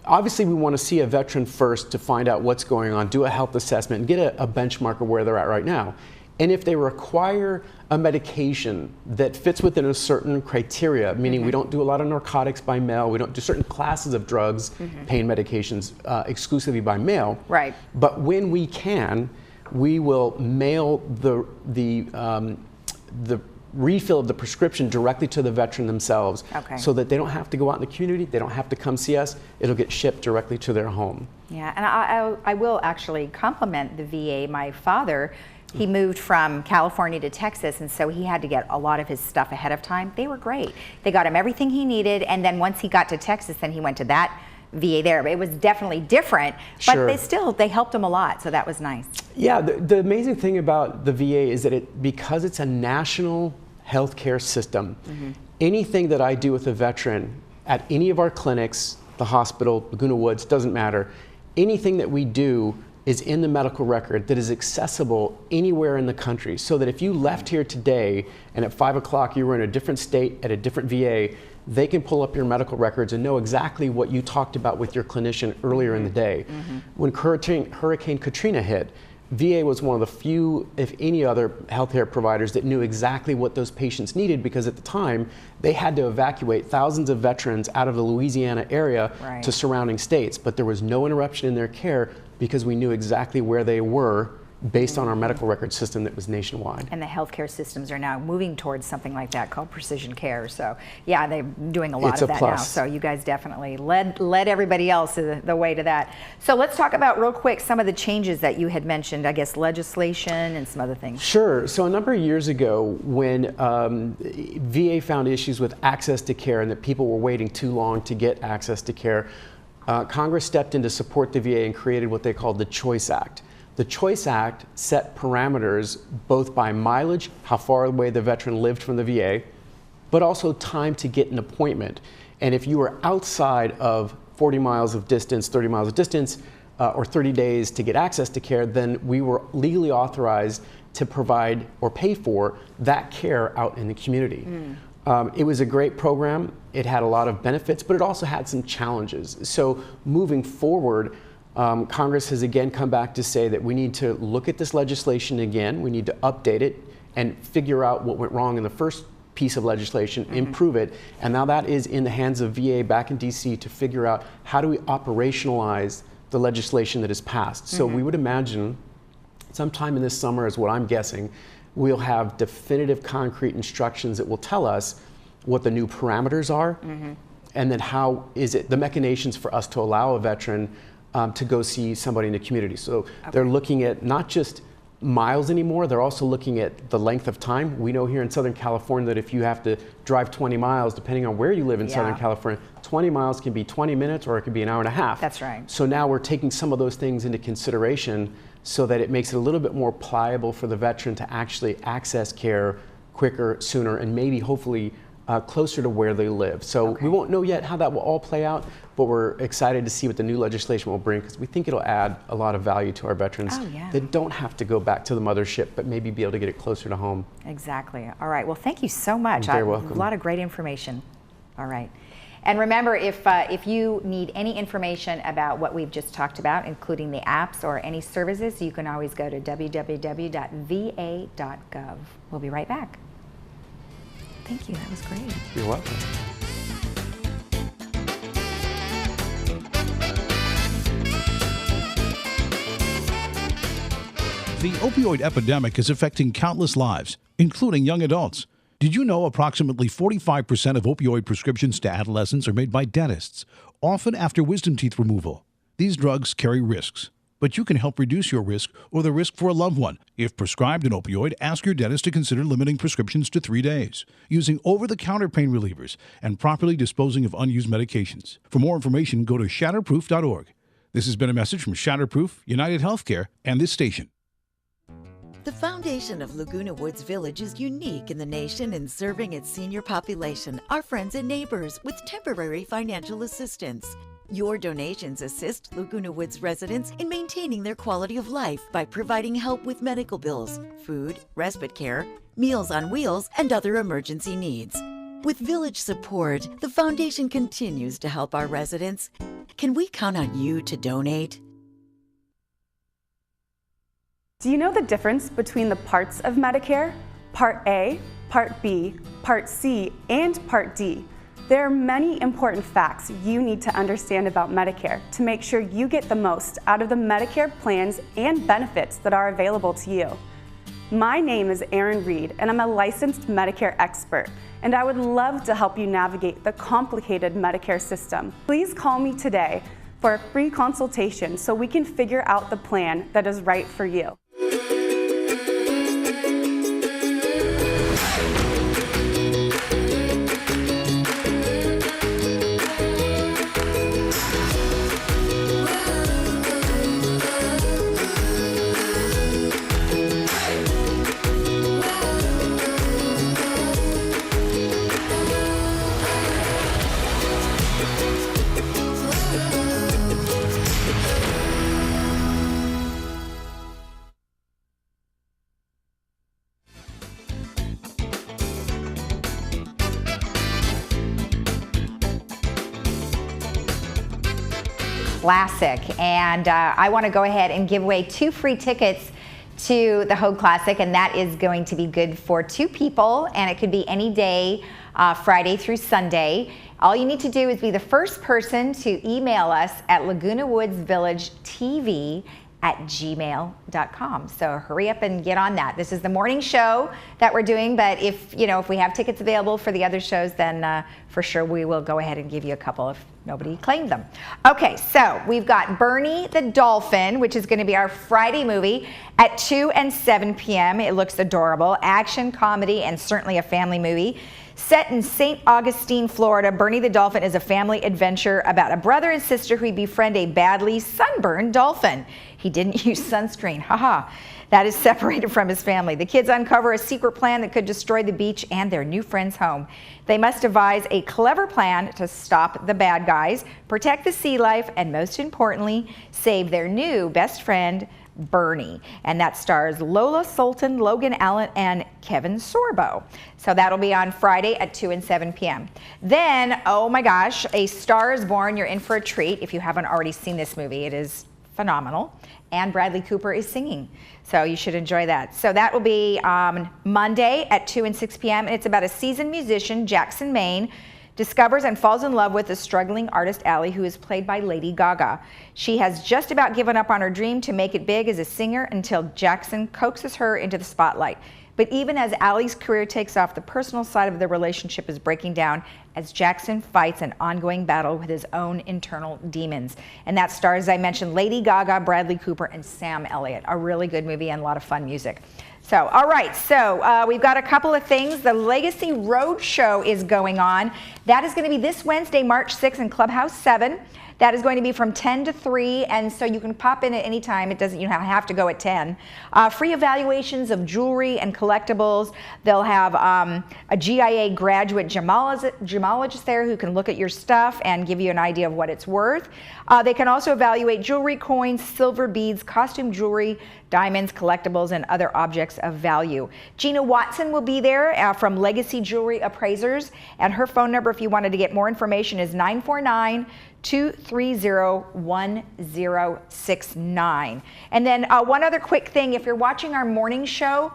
Obviously, we want to see a veteran first to find out what's going on, do a health assessment, and get a benchmark of where they're at right now. And if they require a medication that fits within a certain criteria, meaning we don't do a lot of narcotics by mail, we don't do certain classes of drugs, pain medications, exclusively by mail. Right. But when we can, we will mail the refill of the prescription directly to the veteran themselves, so that they don't have to go out in the community, they don't have to come see us, it'll get shipped directly to their home. Yeah, and I will actually compliment the VA. My father, he moved from California to Texas, and so he had to get a lot of his stuff ahead of time. They were great. They got him everything he needed, and then once he got to Texas, then he went to that VA there. But it was definitely different, but they helped him a lot, so that was nice. Yeah, the amazing thing about the VA is that because it's a national healthcare system, anything that I do with a veteran at any of our clinics, the hospital, Laguna Woods, doesn't matter, anything that we do is in the medical record that is accessible anywhere in the country. So that if you left here today and at 5 o'clock you were in a different state at a different VA, they can pull up your medical records and know exactly what you talked about with your clinician earlier in the day. When Hurricane Katrina hit, VA was one of the few, if any other healthcare providers that knew exactly what those patients needed, because at the time they had to evacuate thousands of veterans out of the Louisiana area to surrounding states, but there was no interruption in their care because we knew exactly where they were based on our medical record system that was nationwide. And the healthcare systems are now moving towards something like that called precision care. So yeah, they're doing a lot of that now. So you guys definitely led everybody else the way to that. So let's talk about real quick some of the changes that you had mentioned, I guess legislation and some other things. Sure. So a number of years ago, when VA found issues with access to care and that people were waiting too long to get access to care, Congress stepped in to support the VA and created what they called the Choice Act. The Choice Act set parameters both by mileage, how far away the veteran lived from the VA, but also time to get an appointment. And if you were outside of 40 miles of distance, 30 miles of distance, or 30 days to get access to care, then we were legally authorized to provide or pay for that care out in the community. It was a great program. It had a lot of benefits, but it also had some challenges. So moving forward, Congress has again come back to say that we need to look at this legislation again, we need to update it and figure out what went wrong in the first piece of legislation, improve it, and now that is in the hands of VA back in DC to figure out how do we operationalize the legislation that is passed. So we would imagine sometime in this summer, is what I'm guessing, we'll have definitive concrete instructions that will tell us what the new parameters are, and then how is it, the machinations for us to allow a veteran to go see somebody in the community. So they're looking at not just miles anymore, they're also looking at the length of time. We know here in Southern California that if you have to drive 20 miles, depending on where you live in Southern California, 20 miles can be 20 minutes or it can be an hour and a half. That's right. So now we're taking some of those things into consideration so that it makes it a little bit more pliable for the veteran to actually access care quicker, sooner, and maybe hopefully closer to where they live. So we won't know yet how that will all play out, but we're excited to see what the new legislation will bring, because we think it'll add a lot of value to our veterans that don't have to go back to the mothership, but maybe be able to get it closer to home. Exactly. All right. Well, thank you so much. You're very welcome. A lot of great information. All right. And remember, if you need any information about what we've just talked about, including the apps or any services, you can always go to www.va.gov. We'll be right back. Thank you. That was great. You're welcome. The opioid epidemic is affecting countless lives, including young adults. Did you know approximately 45% of opioid prescriptions to adolescents are made by dentists, often after wisdom teeth removal? These drugs carry risks, but you can help reduce your risk or the risk for a loved one. If prescribed an opioid, ask your dentist to consider limiting prescriptions to 3 days, using over-the-counter pain relievers, and properly disposing of unused medications. For more information, go to shatterproof.org. This has been a message from Shatterproof, United Healthcare, and this station. The foundation of Laguna Woods Village is unique in the nation in serving its senior population, our friends and neighbors, with temporary financial assistance. Your donations assist Laguna Woods residents in maintaining their quality of life by providing help with medical bills, food, respite care, Meals on Wheels, and other emergency needs. With village support, the foundation continues to help our residents. Can we count on you to donate? Do you know the difference between the parts of Medicare? Part A, Part B, Part C, and Part D. There are many important facts you need to understand about Medicare to make sure you get the most out of the Medicare plans and benefits that are available to you. My name is Erin Reed, and I'm a licensed Medicare expert, and I would love to help you navigate the complicated Medicare system. Please call me today for a free consultation so we can figure out the plan that is right for you. Classic, and I want to go ahead and give away 2 free tickets to the Hogue Classic, and that is going to be good for 2 people, and it could be any day, Friday through Sunday. All you need to do is be the first person to email us at Laguna Woods Village TV at gmail.com. So hurry up and get on that. This is the morning show that we're doing, but if we have tickets available for the other shows, then for sure we will go ahead and give you a couple if nobody claimed them. Okay, so we've got Bernie the Dolphin, which is going to be our Friday movie at 2 and 7 p.m. It looks adorable. Action, comedy, and certainly a family movie. Set in St. Augustine, Florida, Bernie the Dolphin is a family adventure about a brother and sister who befriend a badly sunburned dolphin. He didn't use sunscreen, haha. That is separated from his family. The kids uncover a secret plan that could destroy the beach and their new friend's home. They must devise a clever plan to stop the bad guys, protect the sea life, and most importantly, save their new best friend, Bernie. And that stars Lola Sultan, Logan Allen, and Kevin Sorbo. So that'll be on Friday at 2 and 7 p.m. Then, oh my gosh, A Star is Born. You're in for a treat if you haven't already seen this movie. It is phenomenal. And Bradley Cooper is singing. So you should enjoy that. So that will be Monday at 2 and 6 p.m. And it's about a seasoned musician, Jackson Maine, discovers and falls in love with the struggling artist Allie, who is played by Lady Gaga. She has just about given up on her dream to make it big as a singer until Jackson coaxes her into the spotlight. But even as Allie's career takes off, the personal side of the relationship is breaking down as Jackson fights an ongoing battle with his own internal demons. And that stars, as I mentioned, Lady Gaga, Bradley Cooper, and Sam Elliott. A really good movie and a lot of fun music. So, all right, so we've got a couple of things. The Legacy Road Show is going on. That is going to be this Wednesday, March 6th in Clubhouse 7. That is going to be from 10 to 3, and so you can pop in at any time. It doesn't, you have to go at 10. Free evaluations of jewelry and collectibles. They'll have a GIA graduate gemologist there who can look at your stuff and give you an idea of what it's worth. They can also evaluate jewelry, coins, silver beads, costume jewelry, diamonds, collectibles, and other objects of value. Gina Watson will be there from Legacy Jewelry Appraisers, and her phone number, if you wanted to get more information, is 949-230-1069. And then one other quick thing, if you're watching our morning show,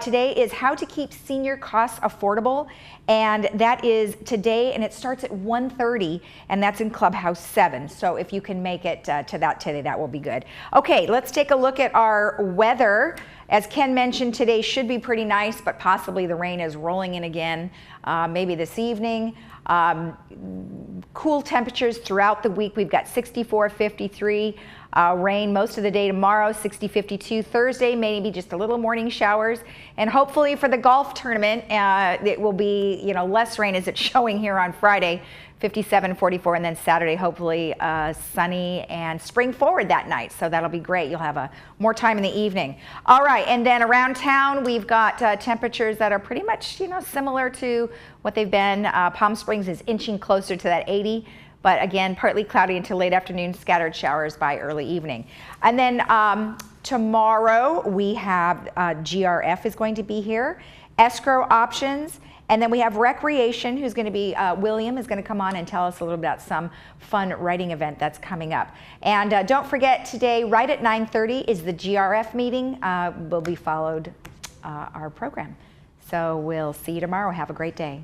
today is how to keep senior costs affordable, and that is today, and it starts at 1:30, and that's in Clubhouse 7. So if you can make it to that today, that will be good. Okay, let's take a look at our weather. As Ken mentioned, today should be pretty nice, but possibly the rain is rolling in again, maybe this evening. Cool temperatures throughout the week. We've got 64, 53. Rain most of the day tomorrow, 60, 52. Thursday, maybe just a little morning showers. And hopefully for the golf tournament, it will be, less rain as it's showing here on Friday, 57, 44. And then Saturday, hopefully sunny and spring forward that night. So that'll be great. You'll have more time in the evening. All right. And then around town, we've got temperatures that are pretty much, similar to what they've been. Palm Springs is inching closer to that 80. But again, partly cloudy until late afternoon, scattered showers by early evening. And then tomorrow we have GRF is going to be here. escrow options, and then we have recreation, who's going to be, William is going to come on and tell us a little about some fun writing event that's coming up. And don't forget, today, right at 9:30 is the GRF meeting. Will be followed our program. So we'll see you tomorrow. Have a great day.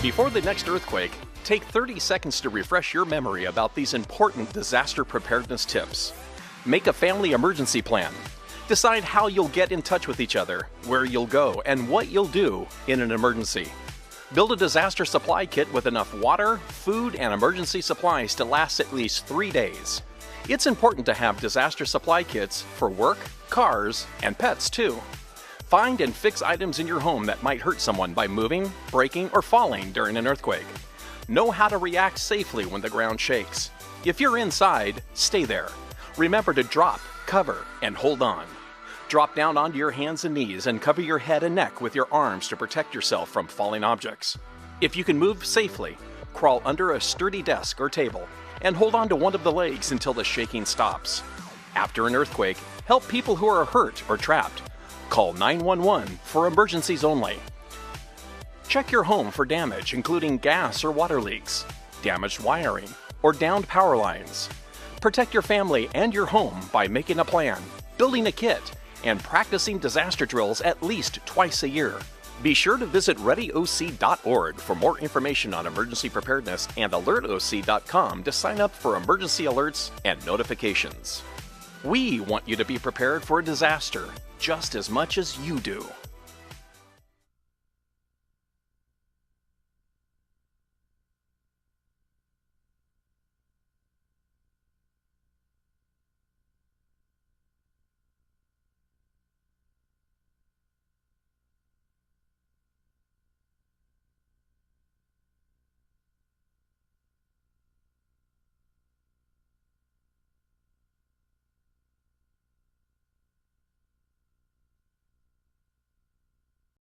Before the next earthquake, take 30 seconds to refresh your memory about these important disaster preparedness tips. Make a family emergency plan. Decide how you'll get in touch with each other, where you'll go, and what you'll do in an emergency. Build a disaster supply kit with enough water, food, and emergency supplies to last at least 3 days. It's important to have disaster supply kits for work, cars, and pets too. Find and fix items in your home that might hurt someone by moving, breaking, or falling during an earthquake. Know how to react safely when the ground shakes. If you're inside, stay there. Remember to drop, cover, and hold on. Drop down onto your hands and knees and cover your head and neck with your arms to protect yourself from falling objects. If you can move safely, crawl under a sturdy desk or table and hold on to one of the legs until the shaking stops. After an earthquake, help people who are hurt or trapped. Call 911 for emergencies only. Check your home for damage, including gas or water leaks, damaged wiring, or downed power lines. Protect your family and your home by making a plan, building a kit, and practicing disaster drills at least twice a year. Be sure to visit readyoc.org for more information on emergency preparedness and alertoc.com to sign up for emergency alerts and notifications. We want you to be prepared for a disaster just as much as you do.